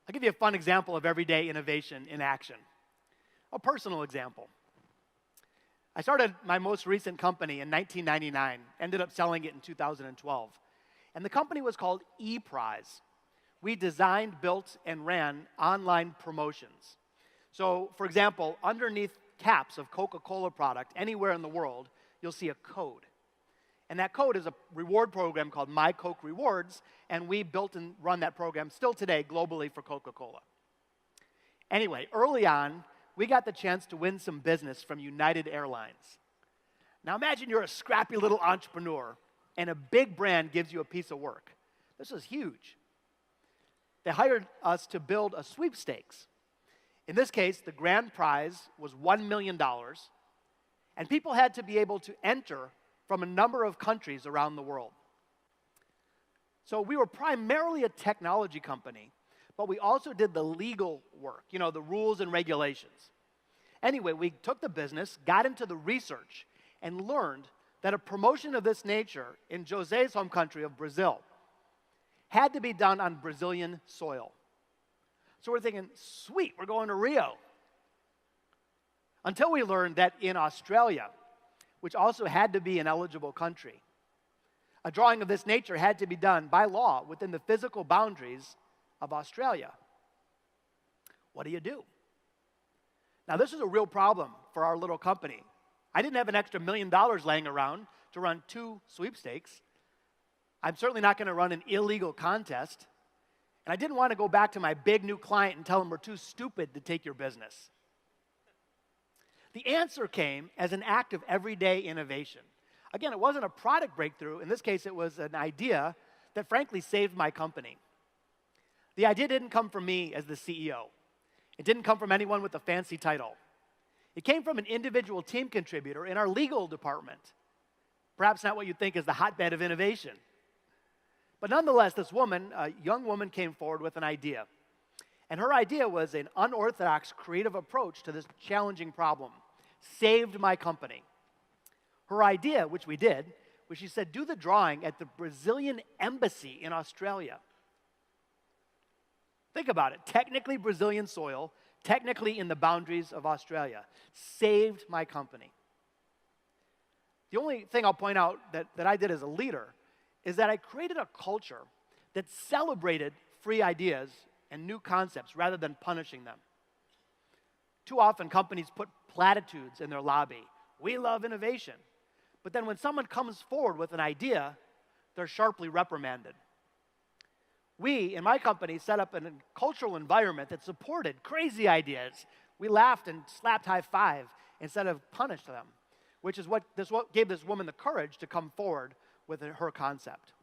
I'll give you a fun example of everyday innovation in action. A personal example. I started my most recent company in 1999, ended up selling it in 2012. And the company was called ePrize. We designed, built, and ran online promotions. So, for example, underneath caps of Coca-Cola product anywhere in the world, you'll see a code. And that code is a reward program called My Coke Rewards, and we built and run that program still today globally for Coca-Cola. Anyway, early on, we got the chance to win some business from United Airlines. Now imagine you're a scrappy little entrepreneur, and a big brand gives you a piece of work. This was huge. They hired us to build a sweepstakes. In this case, the grand prize was $1 million, and people had to be able to enter from a number of countries around the world. So we were primarily a technology company, but we also did the legal work, the rules and regulations. Anyway, we took the business, got into the research, and learned that a promotion of this nature in José's home country of Brazil had to be done on Brazilian soil. So we're thinking, sweet, we're going to Rio. Until we learned that in Australia, which also had to be an eligible country, a drawing of this nature had to be done by law within the physical boundaries of Australia. What do you do? Now, this is a real problem for our little company. I didn't have an extra $1 million laying around to run 2 sweepstakes. I'm certainly not going to run an illegal contest. And I didn't want to go back to my big new client and tell them we're too stupid to take your business. The answer came as an act of everyday innovation. Again, it wasn't a product breakthrough. In this case, it was an idea that frankly saved my company. The idea didn't come from me as the CEO. It didn't come from anyone with a fancy title. It came from an individual team contributor in our legal department. Perhaps not what you'd think is the hotbed of innovation. But nonetheless, this woman, a young woman, came forward with an idea. And her idea was an unorthodox, creative approach to this challenging problem. Saved my company. Her idea, which we did, was she said, do the drawing at the Brazilian embassy in Australia. Think about it. Technically Brazilian soil, technically in the boundaries of Australia. Saved my company. The only thing I'll point out that I did as a leader is that I created a culture that celebrated free ideas and new concepts rather than punishing them. Too often companies put platitudes in their lobby. We love innovation. But then when someone comes forward with an idea, they're sharply reprimanded. We, in my company, set up a cultural environment that supported crazy ideas. We laughed and slapped high five instead of punished them, which is what gave this woman the courage to come forward with her concept.